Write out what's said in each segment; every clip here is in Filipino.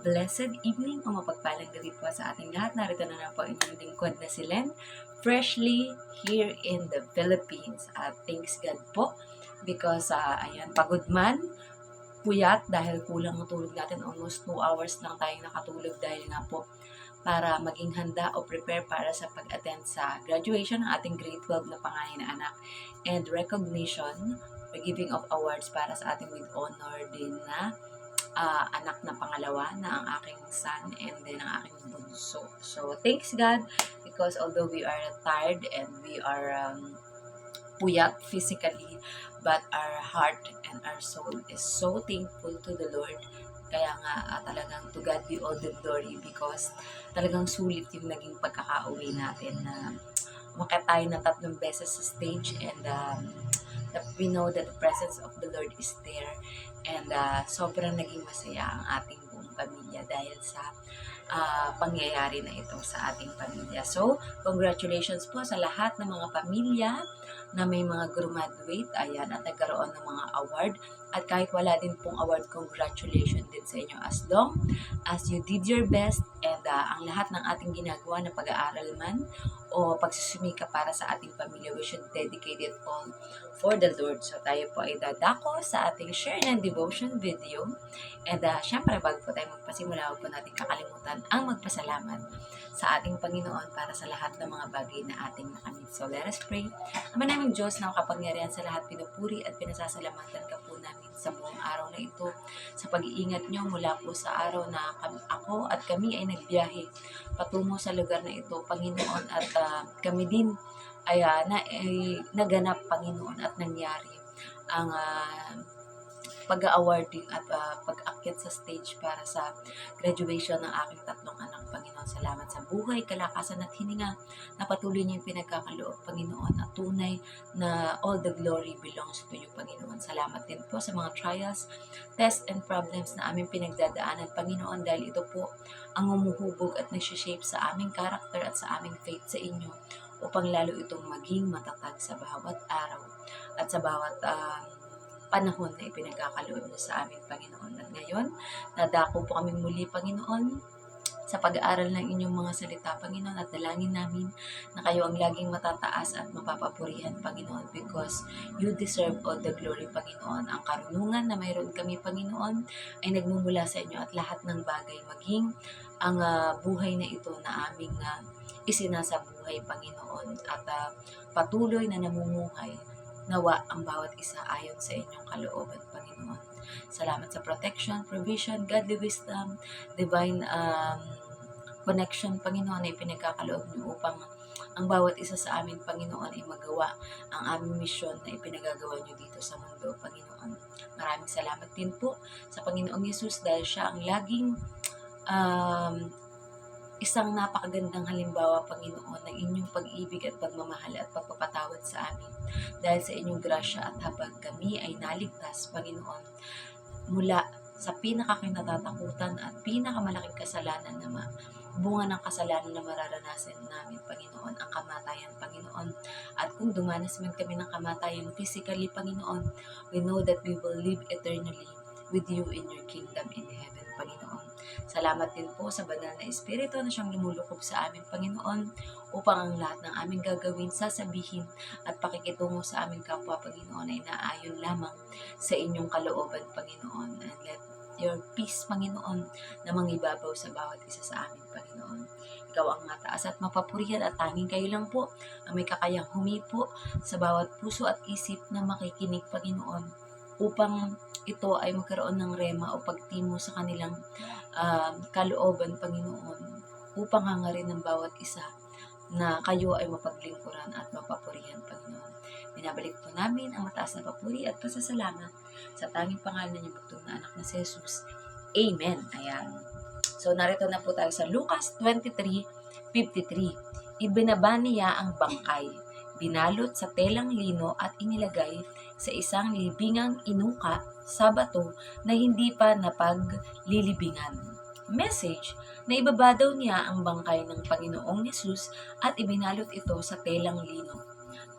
blessed evening o mapagpalang gabi po sa ating lahat. Narito na po ang inyong lingkod na si Len, freshly here in the Philippines. At thanks God po because ayan, pagod man, puyat dahil kulang ang tulog natin. Almost 2 hours lang tayo nakatulog dahil nga po para maging handa o prepare para sa pag-attend sa graduation ng ating grade 12 na panganay na anak and recognition or giving of awards para sa ating with honor din na anak na pangalawa na ang aking son and then ang aking bunso. So, thanks God because although we are tired and we are puyat physically, but our heart and our soul is so thankful to the Lord. Kaya nga talagang to God be all the glory because talagang sulit yung naging pagkakauwi natin na umakyat tayo na 3 beses sa stage and that we know that the presence of the Lord is there and sobrang naging masaya ang ating buong pamilya dahil sa pangyayari na ito sa ating pamilya. So, congratulations po sa lahat ng mga pamilya na may mga graduate, ayan, at nagkaroon ng mga award. At kahit wala din pong award, congratulations din sa inyo as long as you did your best and ang lahat ng ating ginagawa na pag-aaral man o pagsusumika para sa ating pamilya, we should dedicate it all for the Lord. So tayo po ay dadako sa ating share and devotion video. And syempre, bago po tayo magpasimula, huwag po natin kakalimutan ang magpasalamat sa ating Panginoon para sa lahat ng mga bagay na ating nakamit. So let us pray. Ama naming Diyos na makapangyarihan sa lahat, pinupuri at pinasasalamatan ka po namin sa buong araw na ito, sa pag-iingat nyo mula po sa araw na ako at kami ay nagbiyahe patungo sa lugar na ito, Panginoon, at kami din ay naganap, Panginoon, at nangyari ang pag-awarding at pag-akyat sa stage para sa graduation ng aking 3 anak, Panginoon. Salamat sa buhay, kalakasan at hininga na patuloy niyong pinagkakaloob, Panginoon, at tunay na all the glory belongs to you, Panginoon. Salamat din po sa mga trials, tests, and problems na aming pinagdadaanan, Panginoon, dahil ito po ang umuhubog at nagsishape sa aming character at sa aming faith sa inyo upang lalo itong maging matatag sa bawat araw at sa bawat panahon na ipinagkakaloob niyo sa amin, Panginoon. At ngayon, nadako po kami muli, Panginoon, sa pag-aaral ng inyong mga salita, Panginoon, at dalangin namin na kayo ang laging matataas at mapapapurihan, Panginoon, because you deserve all the glory, Panginoon. Ang karunungan na mayroon kami, Panginoon, ay nagmumula sa inyo at lahat ng bagay, maging ang buhay na ito na aming isinasabuhay, Panginoon, at patuloy na namumuhay nawa ang bawat isa ayon sa inyong kalooban, Panginoon. Salamat sa protection, provision, godly wisdom, divine connection, Panginoon, ay pinagkakaloob niyo upang ang bawat isa sa amin, Panginoon, ay magawa ang aming misyon na ipinagagawa niyo dito sa mundo, Panginoon. Maraming salamat din po sa Panginoong Yesus dahil siya ang laging isang napakagandang halimbawa, Panginoon, ng inyong pag-ibig at pagmamahal at pagpapatawad sa amin. Dahil sa inyong grasya at habang kami ay naligtas, Panginoon, mula sa pinakakinatatakutan at pinakamalaking kasalanan na bunga ng kasalanan na mararanasan namin, Panginoon, ang kamatayan, Panginoon. At kung dumanas man kami ng kamatayan physically, Panginoon, we know that we will live eternally with you in your kingdom in heaven, Panginoon. Salamat din po sa banal na Espiritu na siyang lumulukob sa amin, Panginoon, upang ang lahat ng aming gagawin, sasabihin at pakikitungo sa aming kapwa, Panginoon, ay naayon lamang sa inyong kalooban, Panginoon. And let your peace, Panginoon, na mangibabaw sa bawat isa sa amin, Panginoon. Ikaw ang mataas at mapapurihan at tanging kayo lang po ang may kakayang humipo sa bawat puso at isip na makikinig, Panginoon, upang ito ay magkaroon ng rema o pagtimo sa kanilang kalooban, Panginoon, upang hangarin ng bawat isa na kayo ay mapaglingkuran at mapapurihan, Panginoon. Binabalik po namin ang mataas na papuri at pasasalamat sa tanging pangalan niyo bugtong na anak na si Jesus. Amen. Ayan. So, narito na po tayo sa Lucas 23:53. Ibinaba niya ang bangkay, binalot sa telang lino at inilagay sa isang libingang inuka sa bato na hindi pa napaglilibingan. Message na ibaba daw niya ang bangkay ng Panginoong Yesus at ibinalot ito sa telang lino.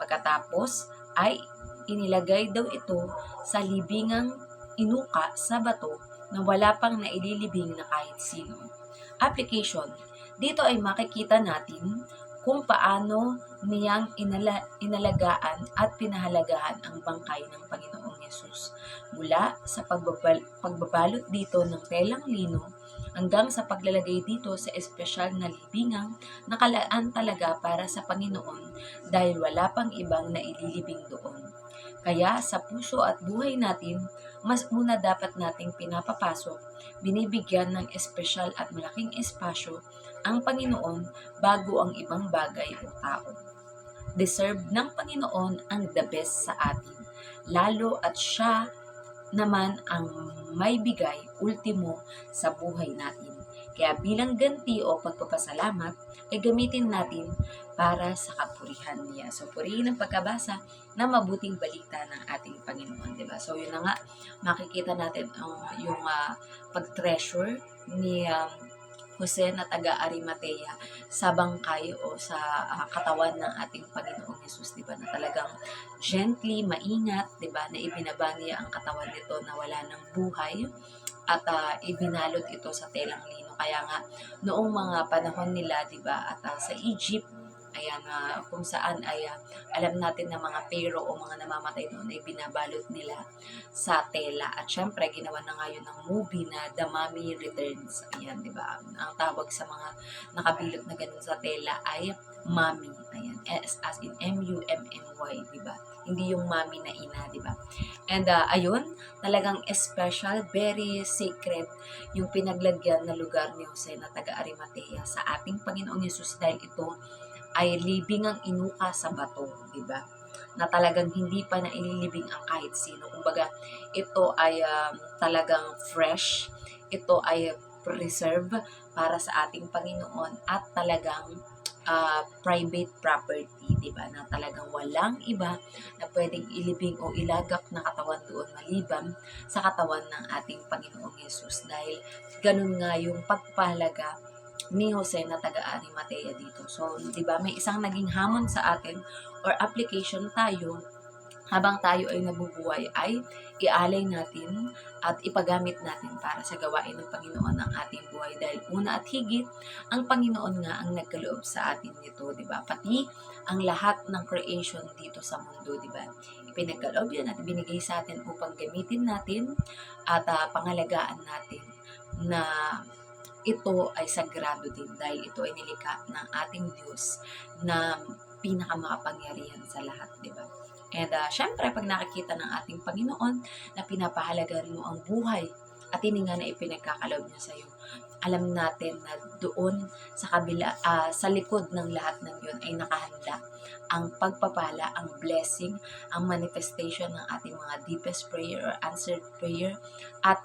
Pagkatapos ay inilagay daw ito sa libingang inuka sa bato na wala pang naililibing na kahit sino. Application. Dito ay makikita natin kung paano niyang inalagaan at pinahalagahan ang bangkay ng Panginoong Yesus. Mula sa pagbabalot dito ng telang lino hanggang sa paglalagay dito sa espesyal na libingang nakalaan talaga para sa Panginoon dahil wala pang ibang naililibing doon. Kaya sa puso at buhay natin, mas una dapat nating pinapapasok, binibigyan ng espesyal at malaking espasyo ang Panginoon bago ang ibang bagay o tao. Deserve ng Panginoon ang the best sa atin, lalo at siya naman ang may bigay ultimo sa buhay natin. Kaya bilang ganti o pagpapasalamat, ay gamitin natin para sa kapurihan niya. So, purihin ang pagkabasa na mabuting balita ng ating Panginoon, diba? So, yun na nga, makikita natin yung pag-treasure ni Jose na taga Arimatea sa bangkay o sa katawan ng ating Panginoong Yesus, diba? Na talagang gently, maingat, diba? Na ibinaba niya ang katawan nito na wala ng buhay at ibinalot ito sa telang lino. Kaya nga, noong mga panahon nila, diba? At sa Egypt, ayan, kung saan ay alam natin na mga pharaoh o mga namamatay noon ay binabalot nila sa tela. At syempre, ginawa na nga yun ng movie na The Mummy Returns. Ayan, di ba? Ang tawag sa mga nakabilot na ganun sa tela ay mummy. Ayan, as in M-U-M-M-Y, di ba? Hindi yung mummy na ina, di ba? And ayun, talagang special, very sacred yung pinaglagyan na lugar ni Jose na taga Arimatea sa ating Panginoong Yesus dahil ito ay libing ang inuka sa bato, di ba? Na talagang hindi pa naililibing ang kahit sino. Kumbaga, ito ay talagang fresh, ito ay preserve para sa ating Panginoon at talagang private property, di ba? Na talagang walang iba na pwedeng ilibing o ilagak na katawan doon maliban sa katawan ng ating Panginoong Yesus. Dahil ganun nga yung pagpahalaga ni Jose na taga Arimatea dito. So, di ba, may isang naging hamon sa atin or application tayo habang tayo ay nabubuhay ay ialay natin at ipagamit natin para sa gawain ng Panginoon ang ating buhay. Dahil una at higit, ang Panginoon nga ang nagkaloob sa atin nito, di ba? Pati ang lahat ng creation dito sa mundo, di ba? Ipinagkaloob yan at binigay sa atin upang gamitin natin at pangalagaan natin na ito ay sagrado din dahil ito ay nilikha ng ating Diyos na pinakamakapangyarihan sa lahat, di ba? And syempre, pag nakikita ng ating Panginoon na pinapahalagan mo ang buhay at hininga na ipinagkakalob niya sa iyo, alam natin na doon sa kabila, sa likod ng lahat ng yun ay nakahanda ang pagpapala, ang blessing, ang manifestation ng ating mga deepest prayer or answered prayer at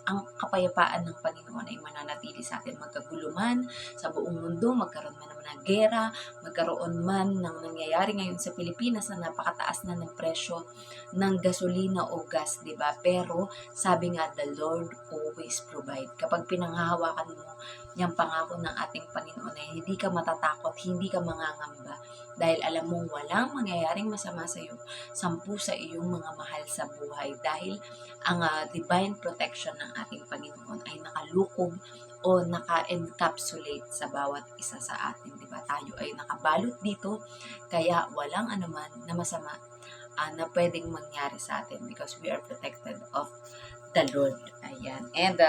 ang kapayapaan ng Panginoon ay mananatili sa atin magkagulo man sa buong mundo, magkaroon man ng gera, magkaroon man ng nangyayari ngayon sa Pilipinas na napakataas na ng presyo ng gasolina o gas, di ba? Pero sabi nga, the Lord always provide. Kapag pinanghahawakan mo yung pangako ng ating Panginoon ay hindi ka matatakot, hindi ka mangangamba dahil alam mong walang mangyayaring masama sa iyo, sampu sa iyong mga mahal sa buhay dahil ang divine protection ng ating Panginoon ay nakalukob o naka-encapsulate sa bawat isa sa atin, di ba? Tayo ay nakabalot dito, kaya walang anuman na masama na pwedeng mangyari sa atin because we are protected of the Lord. Ayan. And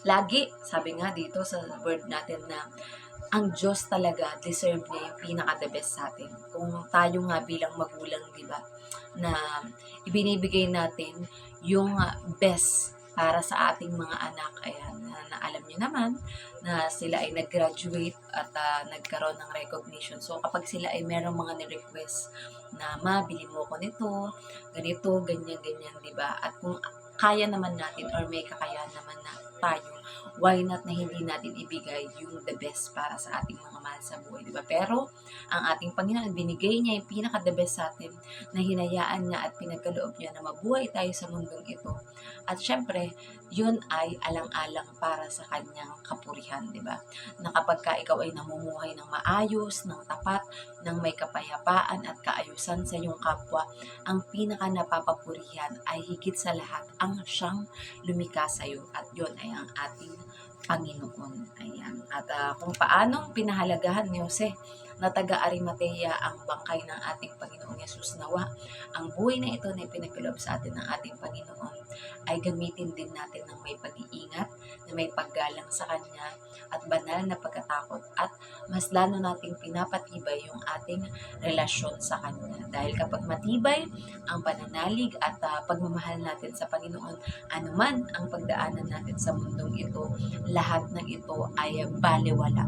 lagi, sabi nga dito sa word natin na ang Diyos talaga deserve niya yung pinaka-the best sa atin. Kung tayo nga bilang magulang, di ba, na ibinibigay natin yung best para sa ating mga anak. Ayan, na alam niyo naman na sila ay nag-graduate at nagkaroon ng recognition. So, kapag sila ay merong mga ni-request na mabili mo ko nito, ganito, ganyan, ganyan, di ba? At kung kaya naman natin or may kakayahan naman na tayo, why not na hindi natin ibigay yung the best para sa ating mga mahal sa buhay, di ba? Pero ang ating Panginoon, binigay niya yung pinaka-the best sa atin, na hinayaan niya at pinagkaloob niya na mabuhay tayo sa mundong ito. At syempre, yun ay alang-alang para sa kanyang kapurihan, di ba? Na kapag ka ikaw ay namumuhay ng maayos, ng tapat, ng may kapayapaan at kaayusan sa iyong kapwa, ang pinaka napapapurihan ay higit sa lahat ang siyang lumikha sa iyo, at yun ay ang ating Panginoon. Ayan. At kung paanong pinahalagahan ni Jose na taga-Arimatea ang bangkay ng ating Panginoong Yesus, nawa ang buhay na ito na ipinagkaloob sa atin ng ating Panginoon ay gamitin din natin ng may pag-iingat, na may paggalang sa Kanya at banal na pagkatakot, at mas lalo nating pinapatibay yung ating relasyon sa Kanya. Dahil kapag matibay ang pananalig at pagmamahal natin sa Panginoon, anuman ang pagdaanan natin sa mundong ito, lahat ng ito ay balewala.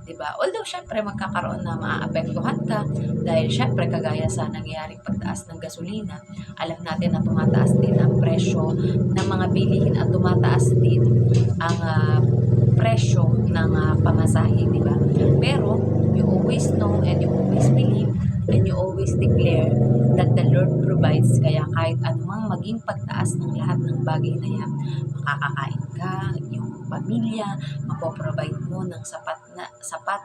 Diba? Although, syempre, magkakaroon na maaapektuhan ka dahil, syempre, kagaya sa nangyayaring pagtaas ng gasolina, alam natin na tumataas din ang presyo ng mga bilihin at tumataas din ang presyo ng pamasahe, diba? Pero, you always know and you always believe and you always declare that the Lord provides. Kaya kahit anumang maging pagtaas ng lahat ng bagay na yan, makakakain ka, yung pamilya, mapoprovide mo ng sapat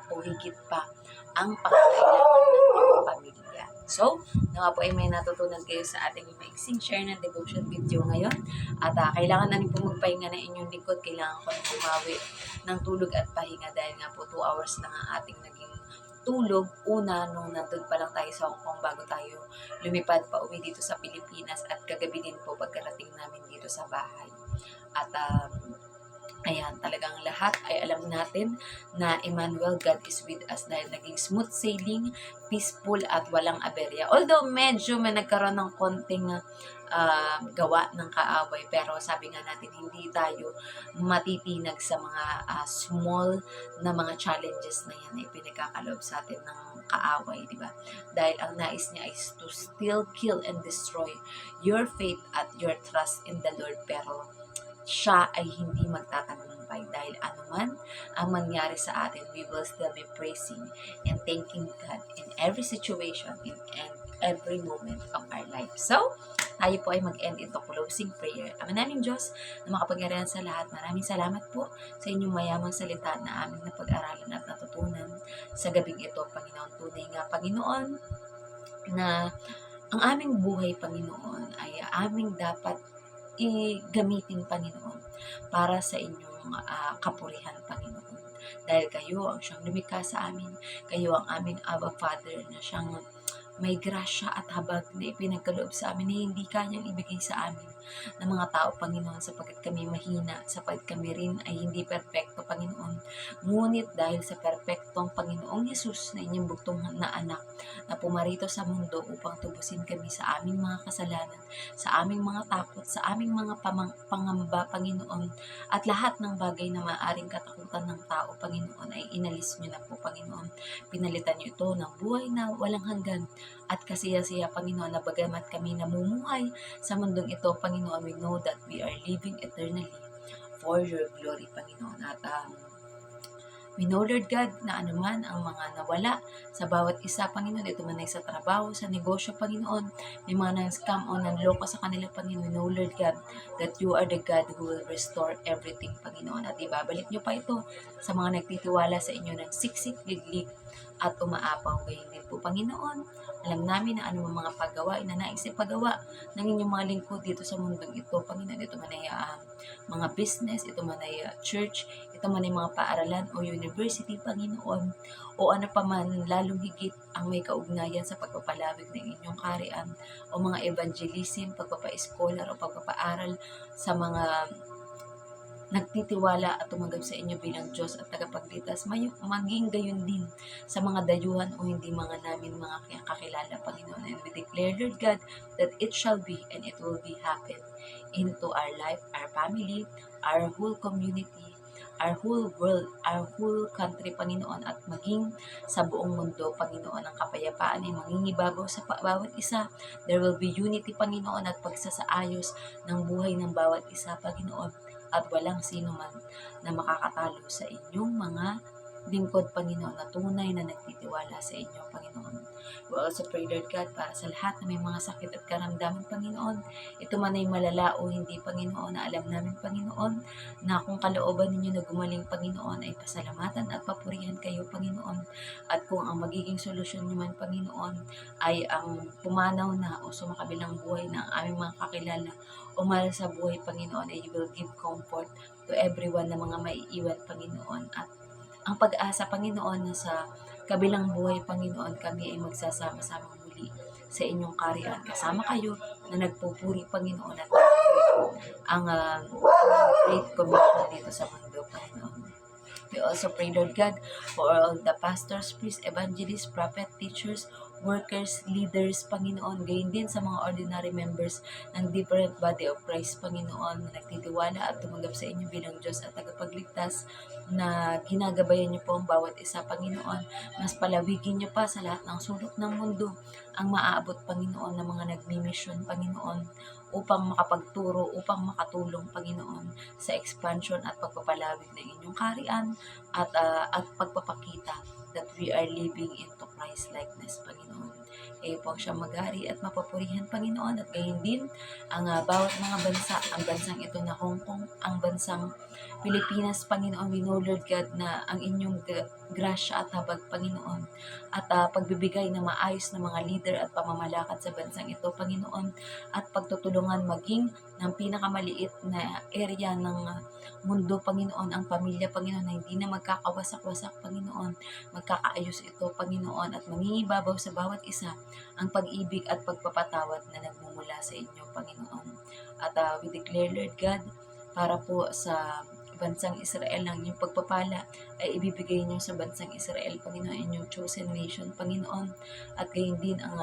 o higit pa ang pangangailangan ng iyong pamilya. So, nawa po ay may natutunan kayo sa ating maiksing share ng devotion video ngayon. At kailangan na rin po magpahinga na inyong likod. Kailangan ko na bumawi ng tulog at pahinga dahil nga po 2 hours lang ang ating naging tulog. Una, nung nandun pa lang tayo sa Hong Kong bago tayo lumipad pa uwi dito sa Pilipinas, at kagabi din po pagkarating namin dito sa bahay. At ayan, talagang lahat ay alam natin na Emmanuel, God is with us, dahil naging smooth sailing, peaceful at walang aberya. Although medyo may nagkaroon ng konting gawa ng kaaway, pero sabi nga natin hindi tayo matitinag sa mga small na mga challenges na yan na ipinagkakaloob sa atin ng kaaway, di ba? Dahil ang nais niya is to steal, kill, and destroy your faith at your trust in the Lord, pero siya ay hindi magtatagumpay, dahil anuman ang mangyari sa atin, we will still be praising and thanking God in every situation, in every moment of our life. So, tayo po ay mag-end ito closing prayer. Ama naming Diyos na makapangyarihan sa lahat, maraming salamat po sa inyong mayamang salita na aming napag-aralan at natutunan sa gabing ito, Panginoon. Tunay nga, Panginoon, na ang aming buhay, Panginoon, ay aming dapat gamitin, Panginoon, para sa inyong kapurihan, Panginoon. Dahil kayo ang siyang lumikha sa amin, kayo ang aming Abba Father na siyang may grasya at habag na ipinagkaloob sa amin na hindi kanyang ibigay sa amin ng mga tao, Panginoon, sapagkat kami mahina, sapagkat kami rin ay hindi perpekto, Panginoon. Ngunit dahil sa perpektong Panginoong Yesus na inyong bugtong na anak na pumarito sa mundo upang tubusin kami sa aming mga kasalanan, sa aming mga takot, sa aming mga pangamba, Panginoon, at lahat ng bagay na maaaring katakutan ng tao, Panginoon, ay inalis niyo na po, Panginoon. Pinalitan niyo ito ng buhay na walang hanggan at kasiya-siya, Panginoon, na bagamat kami namumuhay sa mundong ito, Panginoon, we know that we are living eternally for your glory, Panginoon. At we know, Lord God, na anuman ang mga nawala sa bawat isa, Panginoon, ito man ay sa trabaho, sa negosyo, Panginoon, may mga nang-scam o nanloko sa kanila, Panginoon. We know, Lord God, that you are the God who will restore everything, Panginoon. At ibabalik niyo pa ito sa mga nagtitiwala sa inyo ng siksik, liglig, at umaapaw. Gayon din po, Panginoon, alam namin na anumang mga paggawa, inanais ipagawa ng inyong mga lingkod dito sa mundong ito, Panginoon. Ito man ay mga business, ito man ay church, ito man ay mga paaralan o university, Panginoon, o ano pa man, lalong higit ang may kaugnayan sa pagpapalawig ng inyong kaharian, o mga evangelism, pagpapa-scholar o pagpapaaral sa mga nagtitiwala at tumanggap sa inyo bilang Diyos at tagapagligtas, maging gayon din sa mga dayuhan o hindi mga namin mga kakilala, Panginoon. And we declare, Lord God, that it shall be and it will be happen into our life, our family, our whole community, our whole world, our whole country, Panginoon, at maging sa buong mundo, Panginoon, ang kapayapaan ay mangingibabaw sa bawat isa. There will be unity, Panginoon, at pagsasaayos ng buhay ng bawat isa, Panginoon. at walang sino man na makakatalo sa inyong mga lingkod, Panginoon, na tunay na nagtitiwala sa inyo, Panginoon. We also pray, Lord God, para sa lahat na may mga sakit at karamdaman, Panginoon. Ito man ay malala o hindi, Panginoon, na alam namin, Panginoon, na kung kalooban ninyo na gumaling, Panginoon, ay pasalamatan at papurihan kayo, Panginoon. At kung ang magiging solusyon nyo man, Panginoon, ay ang pumanaw na o sumakabilang buhay ng aming mga kakilala o mahal sa buhay, Panginoon, ay you will give comfort to everyone na mga maiiwan, Panginoon. At ang pag-asa, Panginoon, na sa kabilang buhay, Panginoon, kami ay magsasama-sama muli sa inyong kaharian. Kasama kayo na nagpupuri, Panginoon, at ang Great Commission dito sa mundo, Panginoon. We also pray, Lord God, for all the pastors, priests, evangelists, prophet, teachers, workers, leaders, Panginoon, gayon din sa mga ordinary members ng different body of Christ, Panginoon, na nagtitiwala at tumanggap sa inyo bilang Diyos at tagapagligtas, na ginagabayan niyo po ang bawat isa, Panginoon. Mas palawigin niyo pa sa lahat ng sulok ng mundo ang maaabot, Panginoon, ng mga nagmi-mission, Panginoon, upang makapagturo, upang makatulong, Panginoon, sa expansion at pagpapalawig ng inyong kaharian at pagpapakita that we are living into Christ likeness, Panginoon. Kayo po ang siyang maghari at mapapurihan, Panginoon, at gayon din ang bawat mga bansa, ang bansang ito na Hong Kong, ang bansang Pilipinas, Panginoon. We know, Lord God, na ang inyong grasya at habag, Panginoon, at pagbibigay na maayos na mga leader at pamamalakad sa bansang ito, Panginoon, at pagtutulungan maging ng pinakamaliit na area ng mundo, Panginoon, ang pamilya, Panginoon, na hindi na magkakawasak-wasak, Panginoon, magkakaayos ito, Panginoon, at mangingibabaw sa bawat isa ang pag-ibig at pagpapatawad na nagmumula sa inyo, Panginoon. At we declare, Lord God, para po sa bansang Israel, ng inyong pagpapala ay ibibigay niyo sa bansang Israel, Panginoon, inyong chosen nation, Panginoon, at gayon din ang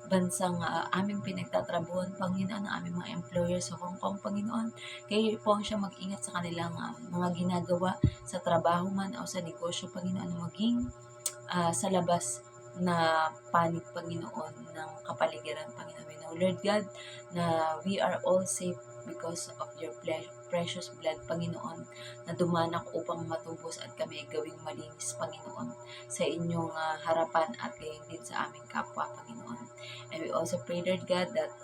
bansang aming pinagtatrabuhan, Panginoon, ang aming mga employers sa Hong Kong, Panginoon. Kayo po ang siya mag-ingat sa kanilang mga ginagawa sa trabaho man o sa negosyo, Panginoon, maging sa labas na panig, Panginoon, ng kapaligiran, Panginoon. We know, Lord God, na we are all safe because of your precious blood, Panginoon, na dumanak upang matubos at kami gawing malinis, Panginoon, sa inyong harapan at gayon din sa aming kapwa, Panginoon. And we also pray, Lord God, that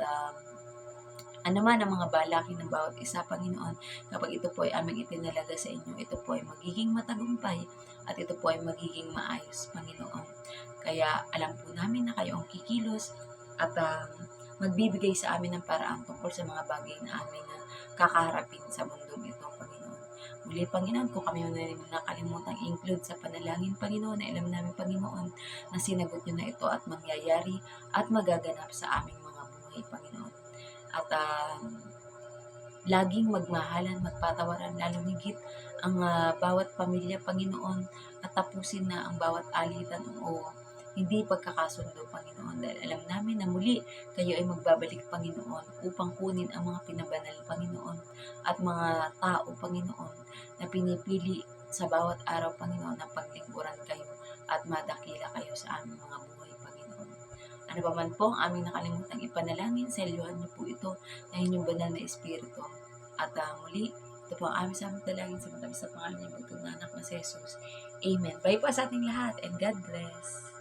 anuman ang mga balakin ng bawat isa, Panginoon, kapag ito po ay aming itinalaga sa inyo, ito po ay magiging matagumpay at ito po ay magiging maayos, Panginoon. Kaya alam po namin na kayo ang kikilos at magbibigay sa amin ng paraan tungkol sa mga bagay na aming kakaharapin sa mundong ito, Panginoon. Muli, Panginoon, kung kami nakalimutan include sa panalangin, Panginoon, na alam namin, Panginoon, na sinagot nyo na ito at mangyayari at magaganap sa aming mga buhay, Panginoon. At laging magmahalan, magpatawaran, lalong higit ang bawat pamilya, Panginoon, at tapusin na ang bawat alitan o hindi pagkakasundo, Panginoon, dahil alam namin na muli kayo ay magbabalik, Panginoon, upang kunin ang mga pinabanal, Panginoon, at mga tao, Panginoon, na pinipili sa bawat araw, Panginoon, na paglingkuran kayo at madakila kayo sa aming mga buhay, Panginoon. Ano pa man po ang aming nakalimutang ipanalangin, selyuhan niyo po ito na inyong banal na Espiritu. At muli, ito po ang aming samang dalangin sa matamis sa pangalan niya, magtunganak na si Jesus. Amen. Bye po sa ating lahat and God bless.